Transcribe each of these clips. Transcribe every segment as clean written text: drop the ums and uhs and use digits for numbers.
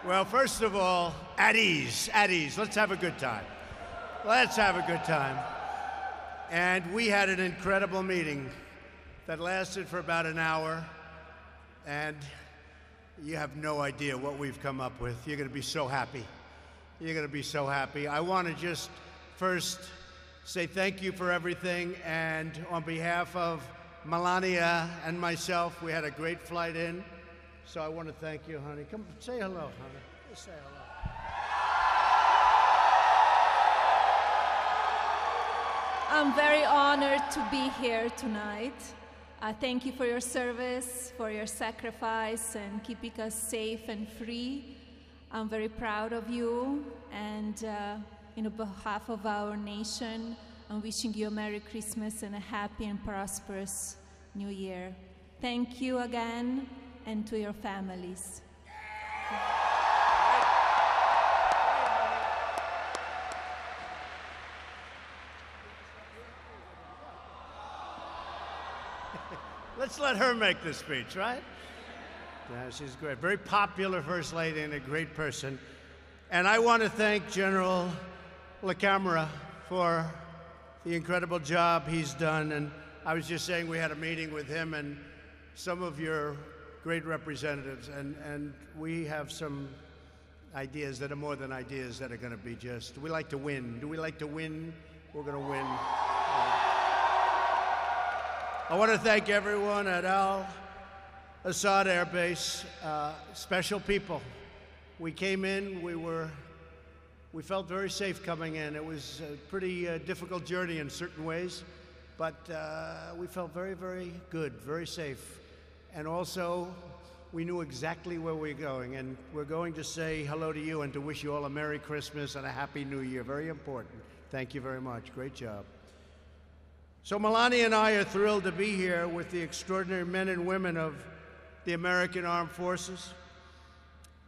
Well, first of all, at ease, at ease. Let's have a good time. Let's have a good time. And we had an incredible meeting that lasted for about an hour, and you have no idea what we've come up with. You're going to be so happy. You're going to be so happy. I want to just first say thank you for everything, and on behalf of Melania and myself, we had a great flight in, so I want to thank you, honey. Come say hello, honey. Just say hello. I'm very honored to be here tonight. Thank you for your service, for your sacrifice, and keeping us safe and free. I'm very proud of you, and on behalf of our nation, I'm wishing you a Merry Christmas and a happy and prosperous New Year. Thank you again, and to your families. Let's let her make the speech, right? Yeah, she's great. Very popular First Lady and a great person. And I want to thank General LaCamera for the incredible job he's done. And I was just saying we had a meeting with him and some of your great representatives. And we have some ideas that are more than ideas that are going to be just, we like to win. Do we like to win? We're going to win. I want to thank everyone at Al-Assad Air Base, special people. We came in, we felt very safe coming in. It was a pretty difficult journey in certain ways, but we felt very, very good, very safe. And also, we knew exactly where we were going, and we're going to say hello to you and to wish you all a Merry Christmas and a Happy New Year. Very important. Thank you very much. Great job. So Melania and I are thrilled to be here with the extraordinary men and women of the American Armed Forces,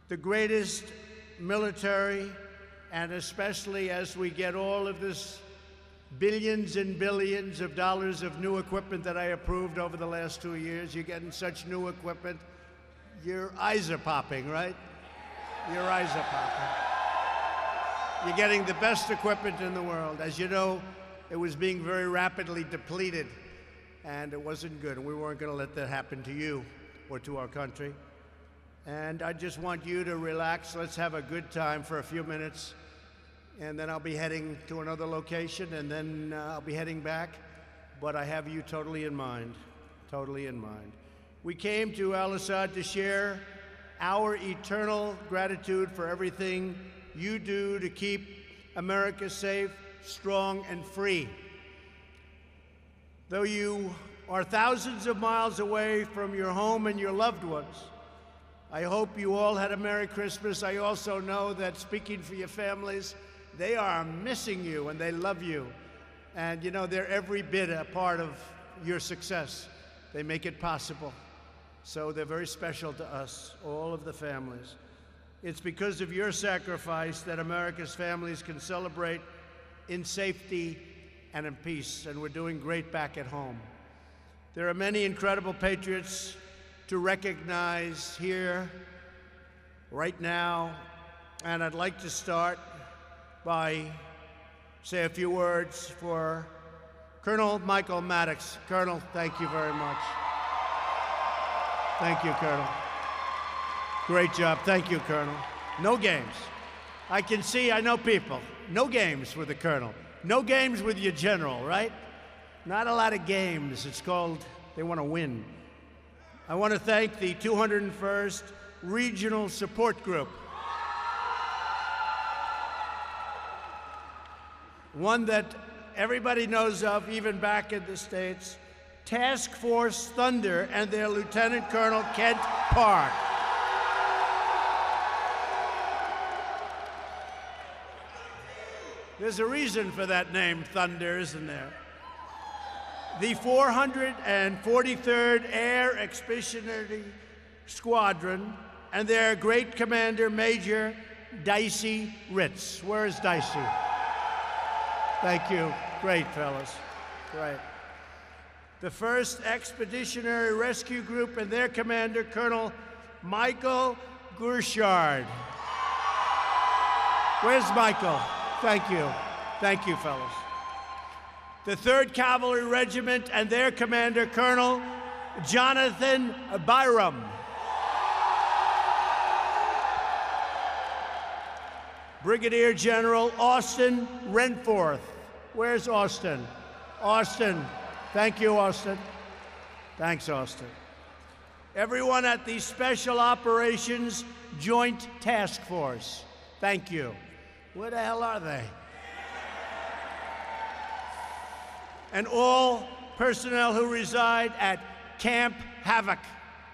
the greatest military, and especially as we get all of this billions and billions of dollars of new equipment that I approved over the last 2 years. You're getting such new equipment, your eyes are popping, right? Your eyes are popping. You're getting the best equipment in the world. As you know, it was being very rapidly depleted, and it wasn't good, and we weren't going to let that happen to you or to our country. And I just want you to relax. Let's have a good time for a few minutes, and then I'll be heading to another location, and then I'll be heading back. But I have you totally in mind, totally in mind. We came to Al-Assad to share our eternal gratitude for everything you do to keep America safe, strong, and free. Though you are thousands of miles away from your home and your loved ones, I hope you all had a Merry Christmas. I also know that, speaking for your families, they are missing you and they love you. And you know, they're every bit a part of your success. They make it possible. So they're very special to us, all of the families. It's because of your sacrifice that America's families can celebrate in safety and in peace, and we're doing great back at home. There are many incredible patriots to recognize here, right now, and I'd like to start by say a few words for Colonel Michael Maddox. Colonel, thank you very much. Thank you, Colonel. Great job. Thank you, Colonel. No games. I can see, I know people. No games with the Colonel. No games with your General, right? Not a lot of games. It's called, they want to win. I want to thank the 201st Regional Support Group. One that everybody knows of, even back in the States, Task Force Thunder and their Lieutenant Colonel Kent Park. There's a reason for that name, Thunder, isn't there? The 443rd Air Expeditionary Squadron and their great commander, Major Dicey Ritz. Where is Dicey? Thank you. Great, fellas. Great. The 1st Expeditionary Rescue Group and their commander, Colonel Michael Gurshard. Where's Michael? Thank you. Thank you, fellas. The 3rd Cavalry Regiment and their commander, Colonel Jonathan Byram. Brigadier General Austin Renforth. Where's Austin? Austin. Thank you, Austin. Thanks, Austin. Everyone at the Special Operations Joint Task Force. Thank you. Where the hell are they? And all personnel who reside at Camp Havoc.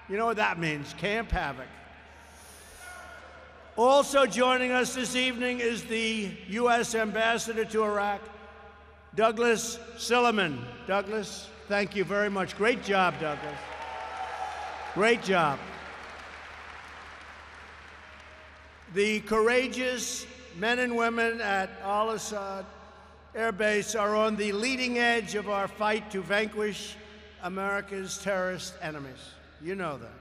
You know what that means, Camp Havoc. Also joining us this evening is the U.S. Ambassador to Iraq, Douglas Silliman. Douglas, thank you very much. Great job, Douglas. Great job. The courageous men and women at Al-Assad Air Base are on the leading edge of our fight to vanquish America's terrorist enemies. You know that.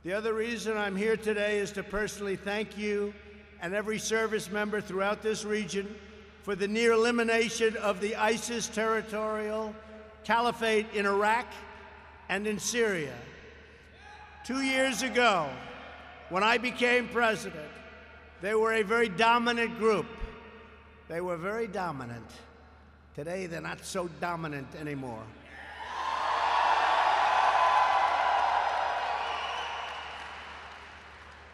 The other reason I'm here today is to personally thank you and every service member throughout this region for the near elimination of the ISIS territorial caliphate in Iraq and in Syria. 2 years ago, when I became president, they were a very dominant group. They were very dominant. Today, they're not so dominant anymore.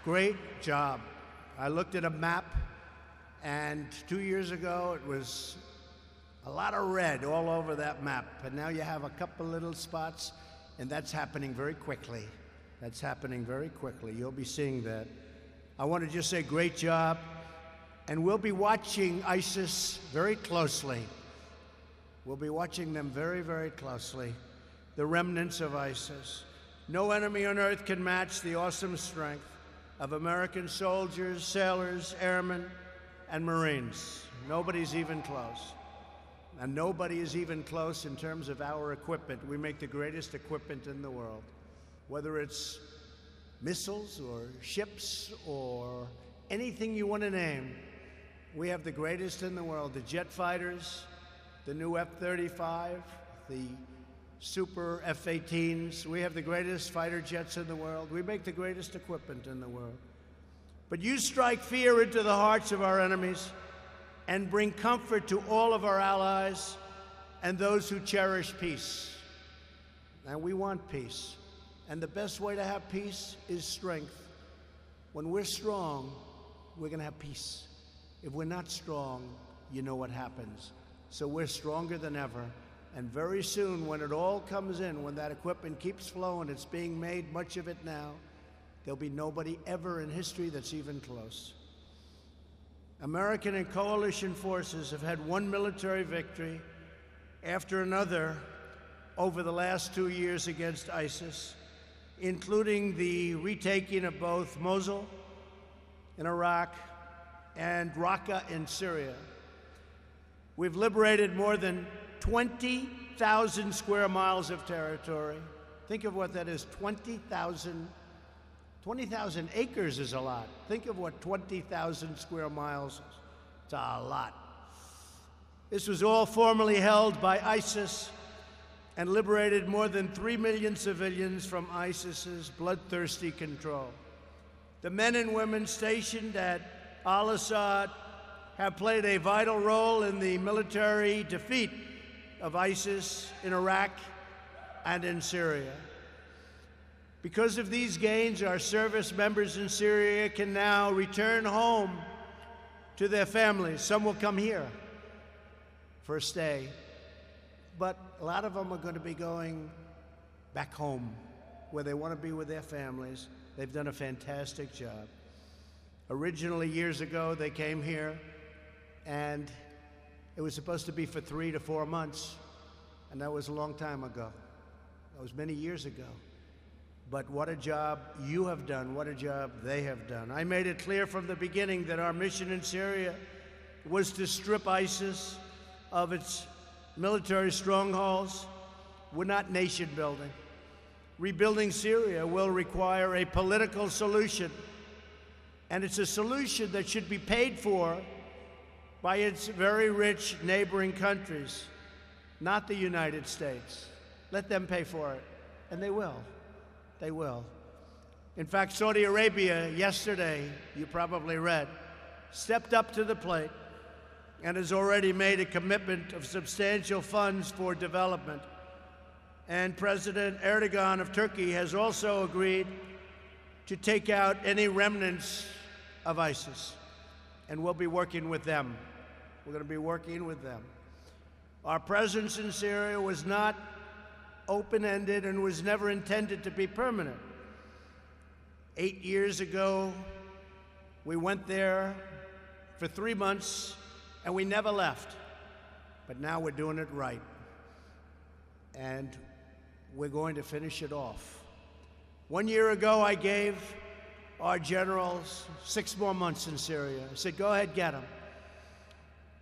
Great job. I looked at a map, and 2 years ago, it was a lot of red all over that map. And now you have a couple little spots, and that's happening very quickly. That's happening very quickly. You'll be seeing that. I want to just say great job. And we'll be watching ISIS very closely. We'll be watching them very, very closely. The remnants of ISIS. No enemy on earth can match the awesome strength of American soldiers, sailors, airmen, and Marines. Nobody's even close. And nobody is even close in terms of our equipment. We make the greatest equipment in the world. Whether it's missiles or ships or anything you want to name, we have the greatest in the world. The jet fighters, the new F-35, the super F-18s. We have the greatest fighter jets in the world. We make the greatest equipment in the world. But you strike fear into the hearts of our enemies and bring comfort to all of our allies and those who cherish peace. And we want peace. And the best way to have peace is strength. When we're strong, we're going to have peace. If we're not strong, you know what happens. So we're stronger than ever. And very soon, when it all comes in, when that equipment keeps flowing, it's being made, much of it now, there'll be nobody ever in history that's even close. American and coalition forces have had one military victory after another over the last 2 years against ISIS, including the retaking of both Mosul in Iraq and Raqqa in Syria. We've liberated more than 20,000 square miles of territory. Think of what that is, 20,000 acres is a lot. Think of what 20,000 square miles is. It's a lot. This was all formerly held by ISIS and liberated more than 3 million civilians from ISIS's bloodthirsty control. The men and women stationed at Al-Assad have played a vital role in the military defeat of ISIS in Iraq and in Syria. Because of these gains, our service members in Syria can now return home to their families. Some will come here for a stay, but a lot of them are going to be going back home where they want to be with their families. They've done a fantastic job. Originally, years ago, they came here, and it was supposed to be for 3 to 4 months, and that was a long time ago. That was many years ago. But what a job you have done, what a job they have done. I made it clear from the beginning that our mission in Syria was to strip ISIS of its military strongholds. We're not nation building. Rebuilding Syria will require a political solution And it's a solution that should be paid for by its very rich neighboring countries, not the United States. Let them pay for it, and they will. They will. In fact, Saudi Arabia yesterday, you probably read, stepped up to the plate and has already made a commitment of substantial funds for development. And President Erdogan of Turkey has also agreed to take out any remnants of ISIS, and we'll be working with them. We're going to be working with them. Our presence in Syria was not open-ended and was never intended to be permanent. 8 years ago, we went there for 3 months, and we never left. But now we're doing it right. And we're going to finish it off. 1 year ago, I gave our generals 6 more months in Syria. I said, go ahead, get them.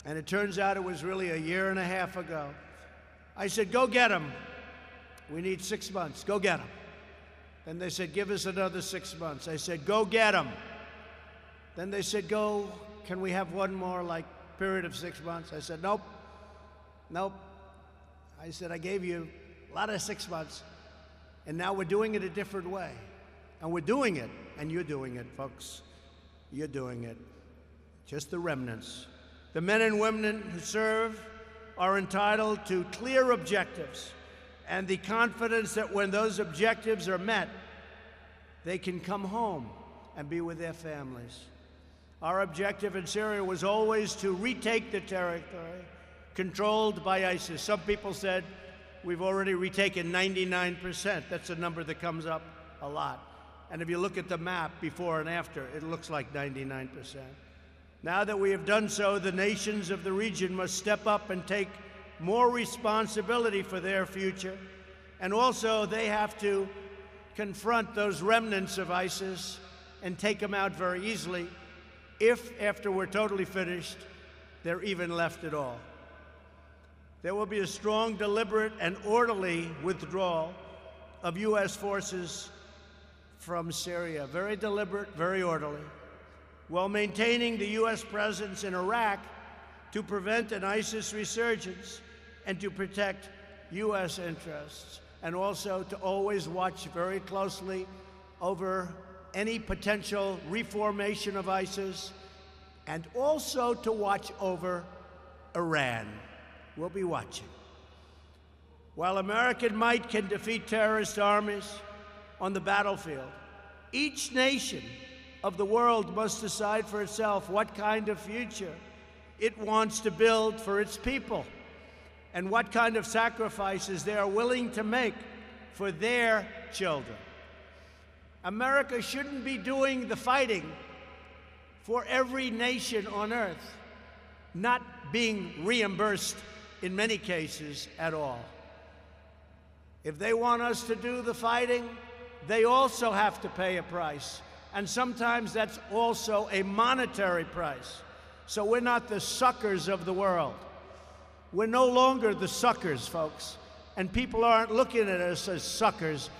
And it turns out it was really 1.5 years ago. I said, go get them. We need 6 months. Go get them. Then they said, give us another 6 months. I said, go get them. Then they said, can we have one more, period of 6 months? I said, nope. I said, I gave you a lot of 6 months, and now we're doing it a different way. And we're doing it, and you're doing it, folks. You're doing it. Just the remnants. The men and women who serve are entitled to clear objectives and the confidence that when those objectives are met, they can come home and be with their families. Our objective in Syria was always to retake the territory controlled by ISIS. Some people said we've already retaken 99%. That's a number that comes up a lot. And if you look at the map before and after, it looks like 99%. Now that we have done so, the nations of the region must step up and take more responsibility for their future. And also, they have to confront those remnants of ISIS and take them out very easily, if, after we're totally finished, they're even left at all. There will be a strong, deliberate, and orderly withdrawal of U.S. forces from Syria. Very deliberate, very orderly, while maintaining the U.S. presence in Iraq to prevent an ISIS resurgence and to protect U.S. interests, and also to always watch very closely over any potential reformation of ISIS, and also to watch over Iran. We'll be watching. While American might can defeat terrorist armies on the battlefield, each nation of the world must decide for itself what kind of future it wants to build for its people and what kind of sacrifices they are willing to make for their children. America shouldn't be doing the fighting for every nation on earth, not being reimbursed in many cases at all. If they want us to do the fighting, they also have to pay a price. And sometimes that's also a monetary price. So we're not the suckers of the world. We're no longer the suckers, folks. And people aren't looking at us as suckers.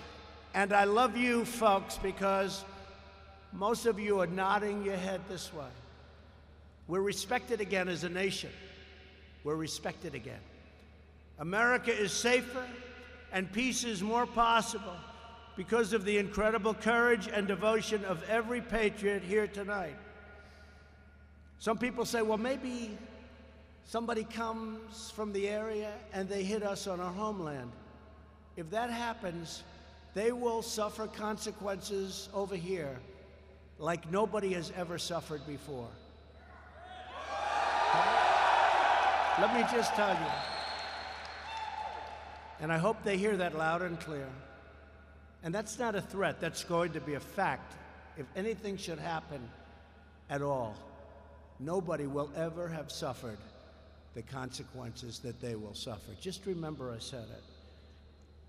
And I love you, folks, because most of you are nodding your head this way. We're respected again as a nation. We're respected again. America is safer and peace is more possible because of the incredible courage and devotion of every patriot here tonight. Some people say, well, maybe somebody comes from the area and they hit us on our homeland. If that happens, they will suffer consequences over here like nobody has ever suffered before. Let me just tell you, and I hope they hear that loud and clear. And that's not a threat, that's going to be a fact. If anything should happen at all, nobody will ever have suffered the consequences that they will suffer. Just remember I said it.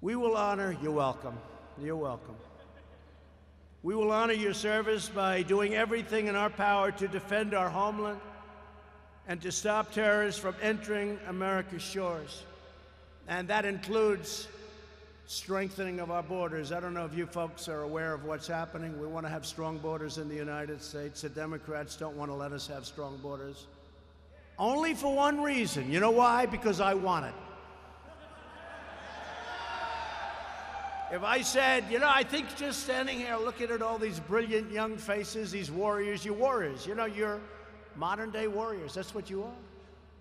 We will honor, you're welcome, you're welcome. We will honor your service by doing everything in our power to defend our homeland and to stop terrorists from entering America's shores. And that includes strengthening of our borders. I don't know if you folks are aware of what's happening. We want to have strong borders in the United States. The Democrats don't want to let us have strong borders. Only for one reason. You know why? Because I want it. If I said, you know, I think just standing here looking at all these brilliant young faces, these warriors, you're warriors. You know, you're modern-day warriors. That's what you are.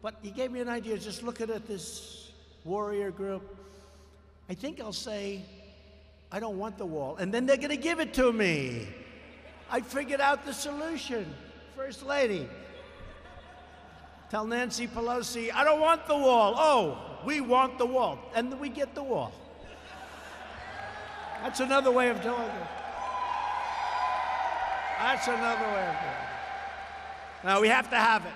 But you gave me an idea, just looking at this warrior group. I think I'll say, I don't want the wall. And then they're going to give it to me. I figured out the solution. First Lady, tell Nancy Pelosi, I don't want the wall. Oh, we want the wall. And then we get the wall. That's another way of doing it. That's another way of doing it. Now, we have to have it.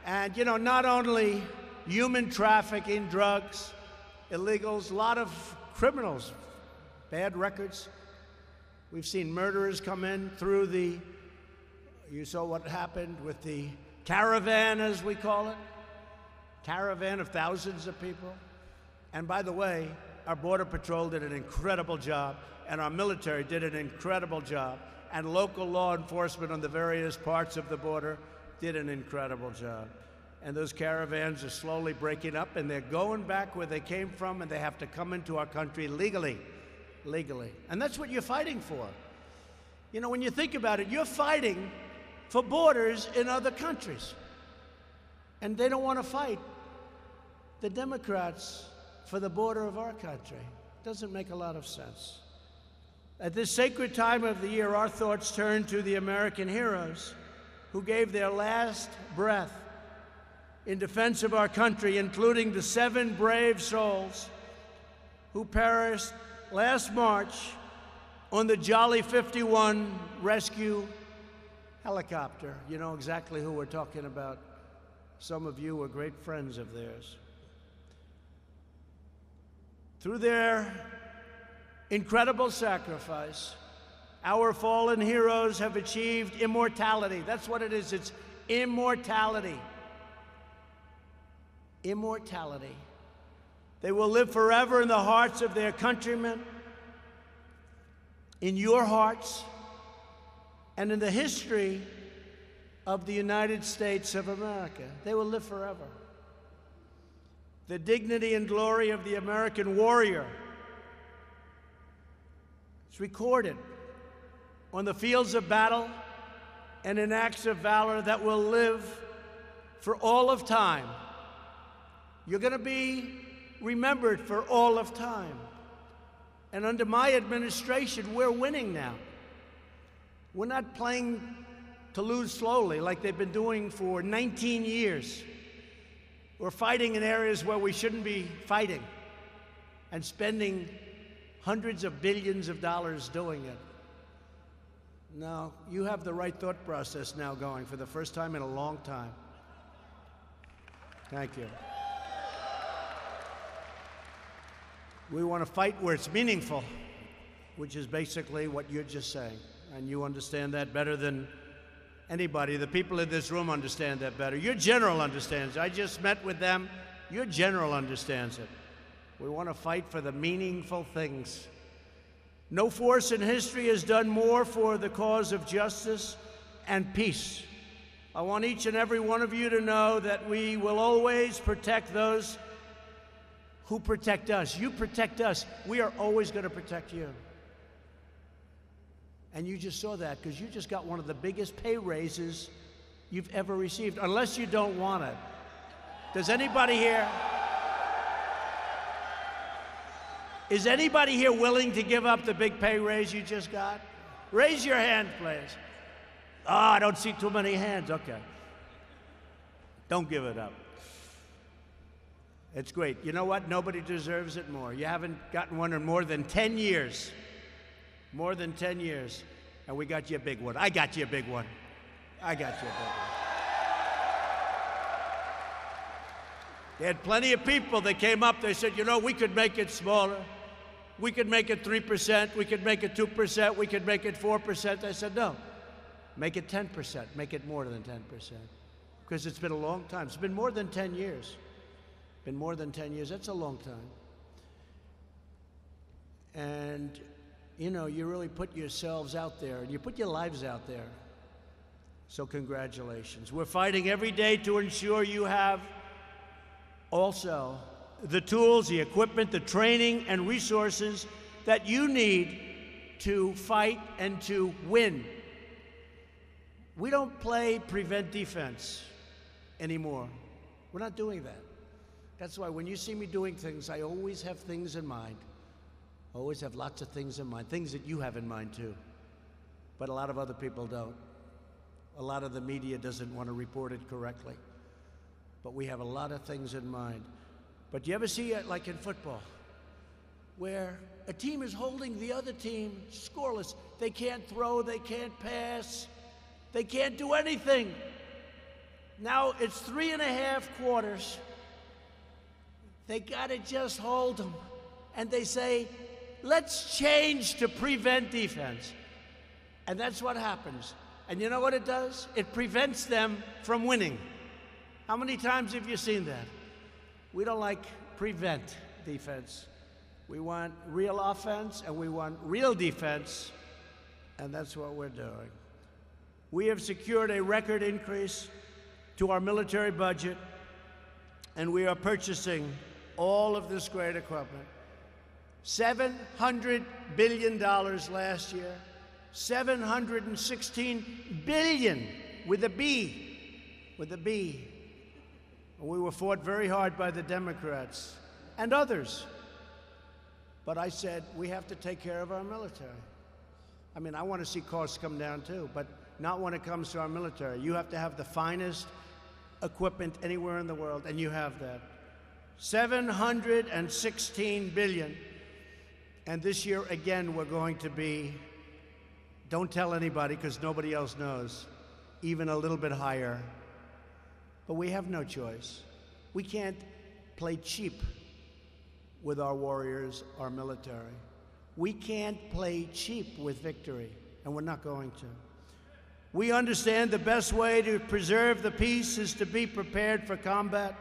And, you know, not only human trafficking, drugs, illegals, a lot of criminals, bad records. We've seen murderers come in through the, you saw what happened with the caravan, as we call it, caravan of thousands of people. And by the way, our Border Patrol did an incredible job, and our military did an incredible job, and local law enforcement on the various parts of the border did an incredible job. And those caravans are slowly breaking up, and they're going back where they came from, and they have to come into our country legally. And that's what you're fighting for. You know, when you think about it, you're fighting for borders in other countries. And they don't want to fight the Democrats for the border of our country. Doesn't make a lot of sense. At this sacred time of the year, our thoughts turn to the American heroes who gave their last breath in defense of our country, including the 7 brave souls who perished last March on the Jolly 51 rescue helicopter. You know exactly who we're talking about. Some of you were great friends of theirs. Through their incredible sacrifice, our fallen heroes have achieved immortality. That's what it is. It's immortality. Immortality. They will live forever in the hearts of their countrymen, in your hearts, and in the history of the United States of America. They will live forever. The dignity and glory of the American warrior is recorded on the fields of battle and in acts of valor that will live for all of time. You're going to be remembered for all of time. And under my administration, we're winning now. We're not playing to lose slowly like they've been doing for 19 years. We're fighting in areas where we shouldn't be fighting and spending hundreds of billions of dollars doing it. No, you have the right thought process now going for the first time in a long time. Thank you. We want to fight where it's meaningful, which is basically what you're just saying. And you understand that better than anybody. The people in this room understand that better. Your general understands it. I just met with them. Your general understands it. We want to fight for the meaningful things. No force in history has done more for the cause of justice and peace. I want each and every one of you to know that we will always protect those who protect us. You protect us. We are always going to protect you. And you just saw that because you just got one of the biggest pay raises you've ever received, unless you don't want it. Does anybody here? Is anybody here willing to give up the big pay raise you just got? Raise your hand, please. Oh, I don't see too many hands. Okay. Don't give it up. It's great. You know what? Nobody deserves it more. You haven't gotten one in more than 10 years. More than 10 years. And we got you a big one. I got you a big one. I got you a big one. They had plenty of people that came up. They said, you know, we could make it smaller. We could make it 3%. We could make it 2%. We could make it 4%. I said, no. Make it 10%. Make it more than 10%. Because it's been a long time. It's been more than 10 years. Been more than 10 years. That's a long time. And, you know, you really put yourselves out there, and you put your lives out there. So congratulations. We're fighting every day to ensure you have also the tools, the equipment, the training, and resources that you need to fight and to win. We don't play prevent defense anymore. We're not doing that. That's why when you see me doing things, I always have things in mind. I always have lots of things in mind, things that you have in mind too. But a lot of other people don't. A lot of the media doesn't want to report it correctly. But we have a lot of things in mind. But you ever see it like in football, where a team is holding the other team scoreless? They can't throw, they can't pass, they can't do anything. Now it's 3.5 quarters. They gotta just hold them. And they say, let's change to prevent defense. And that's what happens. And you know what it does? It prevents them from winning. How many times have you seen that? We don't like prevent defense. We want real offense and we want real defense, and that's what we're doing. We have secured a record increase to our military budget, and we are purchasing all of this great equipment. $700 billion last year, $716 billion with a B, with a B. We were fought very hard by the Democrats and others. But I said, we have to take care of our military. I mean, I want to see costs come down too, but not when it comes to our military. You have to have the finest equipment anywhere in the world, and you have that. $716 billion. And this year, again, we're going to be, don't tell anybody because nobody else knows, even a little bit higher. But we have no choice. We can't play cheap with our warriors, our military. We can't play cheap with victory, and we're not going to. We understand the best way to preserve the peace is to be prepared for combat,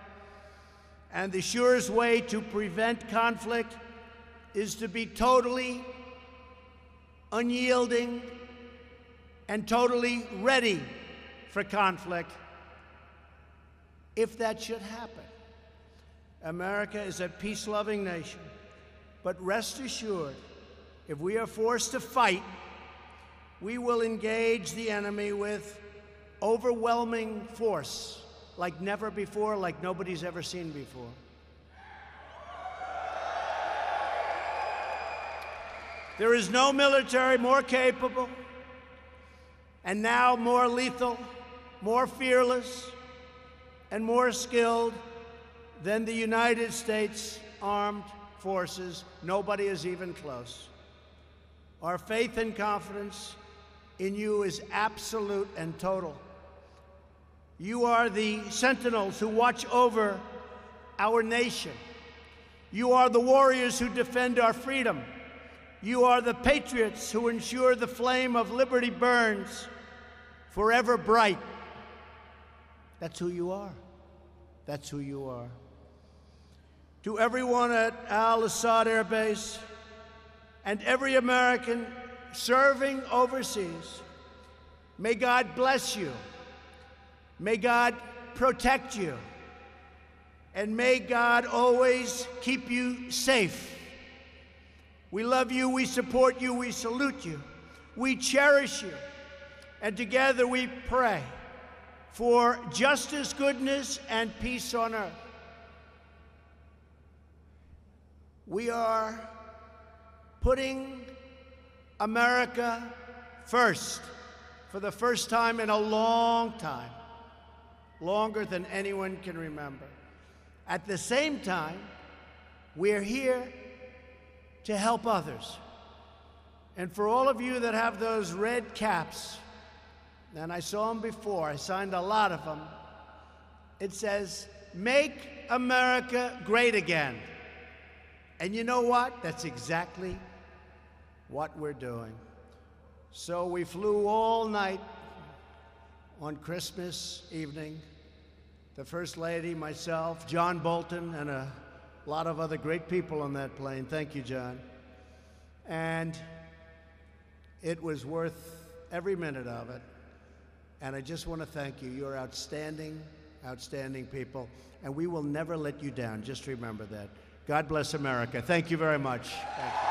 and the surest way to prevent conflict is to be totally unyielding and totally ready for conflict if that should happen. America is a peace-loving nation, but rest assured, if we are forced to fight, we will engage the enemy with overwhelming force, like never before, like nobody's ever seen before. There is no military more capable, and now more lethal, more fearless, and more skilled than the United States Armed Forces. Nobody is even close. Our faith and confidence in you is absolute and total. You are the sentinels who watch over our nation. You are the warriors who defend our freedom. You are the patriots who ensure the flame of liberty burns forever bright. That's who you are. That's who you are. To everyone at Al-Assad Air Base and every American serving overseas, may God bless you. May God protect you. And may God always keep you safe. We love you, we support you, we salute you, we cherish you, and together we pray for justice, goodness, and peace on earth. We are putting America first for the first time in a long time, longer than anyone can remember. At the same time, we're here to help others. And for all of you that have those red caps, and I saw them before, I signed a lot of them, it says, "Make America Great Again." And you know what? That's exactly what we're doing. So we flew all night on Christmas evening. The First Lady, myself, John Bolton, and a lot of other great people on that plane. Thank you, John. And it was worth every minute of it. And I just want to thank you. You're outstanding, outstanding people. And we will never let you down. Just remember that. God bless America. Thank you very much. Thank you.